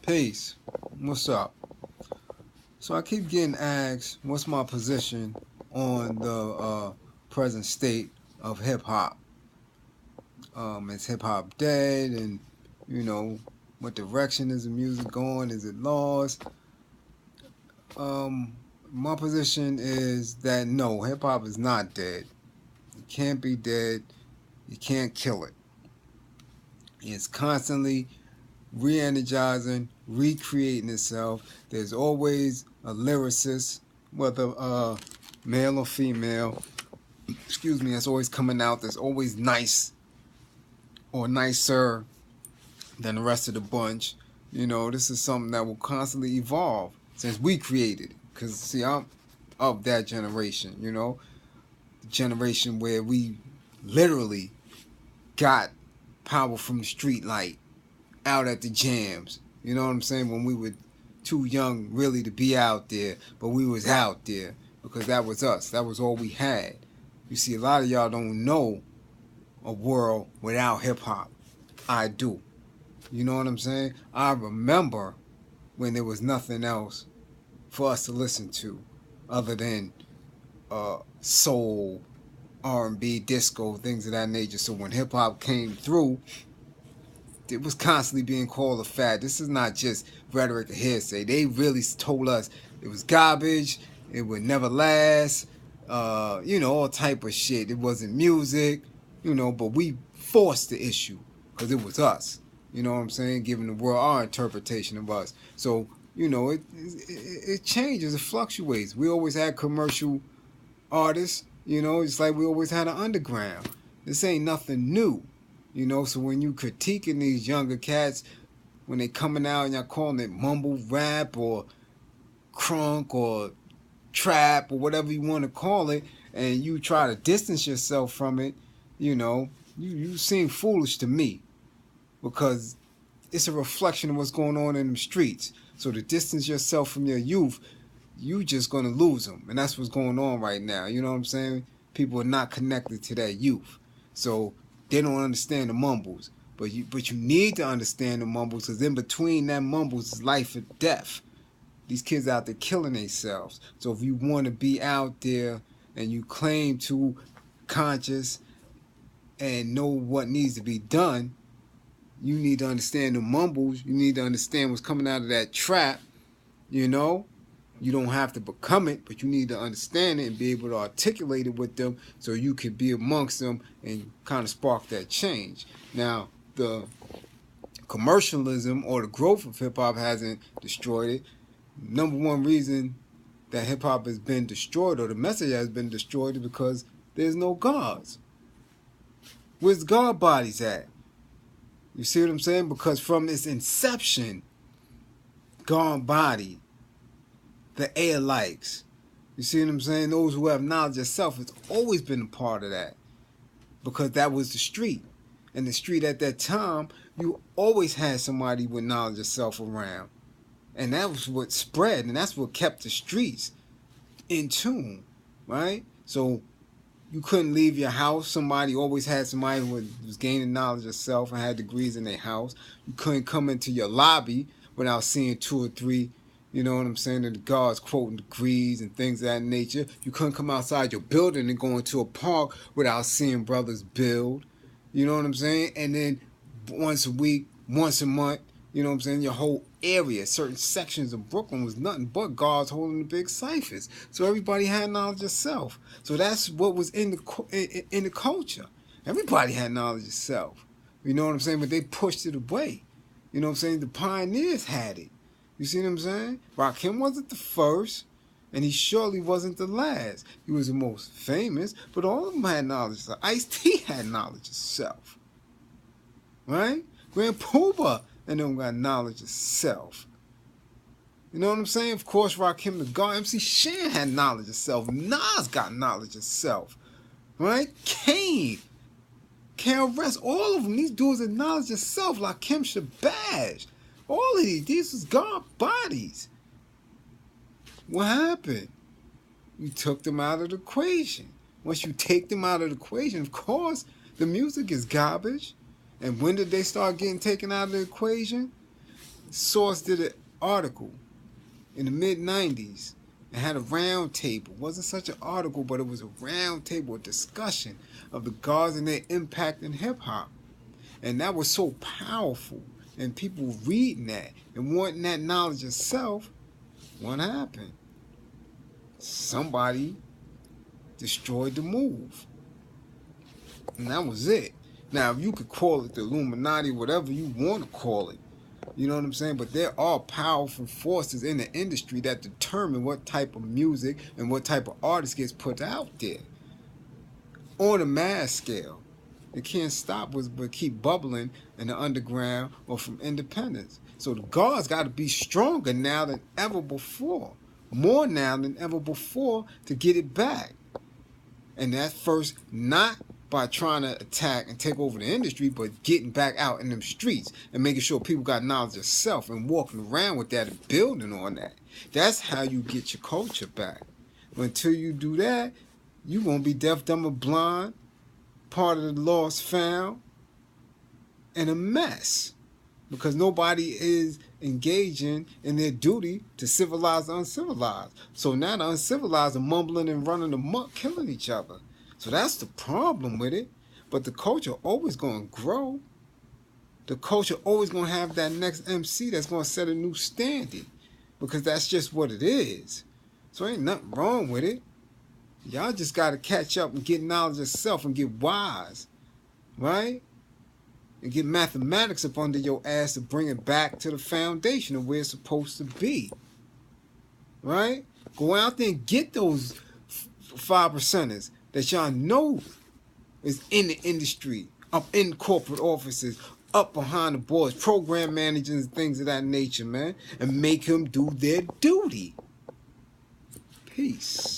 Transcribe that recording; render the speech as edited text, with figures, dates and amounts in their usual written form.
Peace. What's up? So I keep getting asked, what's my position on the present state of hip hop? Is hip hop dead? And you know, what direction is the music going? Is it lost? Um, my position is that no, hip hop is not dead. It can't be dead. You can't kill it. It's constantly re-energizing, recreating itself. There's always a lyricist, whether male or female, excuse me, that's always coming out. That's always nice or nicer than the rest of the bunch. You know, this is something that will constantly evolve since we created it. Because, see, I'm of that generation, you know, the generation where we literally got power from the street light out at the jams. You know what I'm saying? When we were too young really to be out there, but we was out there because that was us. That was all we had. You see, a lot of y'all don't know a world without hip hop. I do. You know what I'm saying? I remember when there was nothing else for us to listen to other than soul, R&B, disco, things of that nature. So when hip hop came through, it was constantly being called a fad. This is not just rhetoric or hearsay. They really told us it was garbage, it would never last, all type of shit. It wasn't music, but we forced the issue because it was us. You know what I'm saying? Giving the world our interpretation of us. So, it changes, it fluctuates. We always had commercial artists, it's like we always had an underground. This ain't nothing new. So when you critiquing these younger cats, when they coming out and y'all calling it mumble rap or crunk or trap or whatever you want to call it, and you try to distance yourself from it, you seem foolish to me because it's a reflection of what's going on in the streets. So to distance yourself from your youth, you just going to lose them. And that's what's going on right now. You know what I'm saying? People are not connected to that youth. So they don't understand the mumbles, but you need to understand the mumbles because in between that mumbles is life and death. These kids out there killing themselves. So if you want to be out there and you claim to conscious and know what needs to be done, you need to understand the mumbles. You need to understand what's coming out of that trap. You don't have to become it, but you need to understand it and be able to articulate it with them so you can be amongst them and kind of spark that change. Now, the commercialism or the growth of hip-hop hasn't destroyed it. Number one reason that hip-hop has been destroyed or the message has been destroyed is because there's no gods. Where's the God bodies at? You see what I'm saying? Because from its inception, God body, the air likes. You see what I'm saying? Those who have knowledge of self, it's always been a part of that. Because that was the street. And the street at that time, you always had somebody with knowledge of self around. And that was what spread, and that's what kept the streets in tune, right? So you couldn't leave your house. Somebody always had somebody who was gaining knowledge of self and had degrees in their house. You couldn't come into your lobby without seeing two or three, you know what I'm saying, the guards quoting degrees and things of that nature. You couldn't come outside your building and go into a park without seeing brothers build. You know what I'm saying? And then once a week, once a month, you know what I'm saying, your whole area, certain sections of Brooklyn was nothing but guards holding the big ciphers. So everybody had knowledge of self. So that's what was in the culture. Everybody had knowledge of self. You know what I'm saying? But they pushed it away. You know what I'm saying? The pioneers had it. You see what I'm saying? Rakim wasn't the first, and he surely wasn't the last. He was the most famous, but all of them had knowledge of self. Ice-T had knowledge of self. Right? Grand Poobah and them got knowledge of self. You know what I'm saying? Of course, Rakim the God, MC Shan had knowledge of self. Nas got knowledge of self. Right? Kane, KRS, all of them, these dudes had knowledge of self. Like Kim Shabazz. All of these was God bodies. What happened? You took them out of the equation. Once you take them out of the equation, of course, the music is garbage. And when did they start getting taken out of the equation? Source did an article in the mid-90s and had a round table. It wasn't such an article, but it was a round table, a discussion of the gods and their impact in hip-hop. And that was so powerful. And people reading that and wanting that knowledge of self. What happened? Somebody destroyed the move. And that was it. Now, if you could call it the Illuminati, whatever you want to call it, you know what I'm saying? But there are powerful forces in the industry that determine what type of music and what type of artist gets put out there on a mass scale. It can't stop but keep bubbling in the underground or from independence. So the guards got to be stronger now than ever before. More now than ever before to get it back. And that's first not by trying to attack and take over the industry, but getting back out in them streets and making sure people got knowledge of self and walking around with that and building on that. That's how you get your culture back. But until you do that, you won't be deaf, dumb, or blind, part of the lost found, and a mess. Because nobody is engaging in their duty to civilize the uncivilized. So now the uncivilized are mumbling and running amok, killing each other. So that's the problem with it. But the culture always going to grow. The culture always going to have that next MC that's going to set a new standard. Because that's just what it is. So ain't nothing wrong with it. Y'all just got to catch up and get knowledge of self and get wise. Right? And get mathematics up under your ass to bring it back to the foundation of where it's supposed to be. Right? Go out there and get those 5%ers that y'all know is in the industry, up in corporate offices, up behind the boards, program managers and things of that nature, man. And make them do their duty. Peace.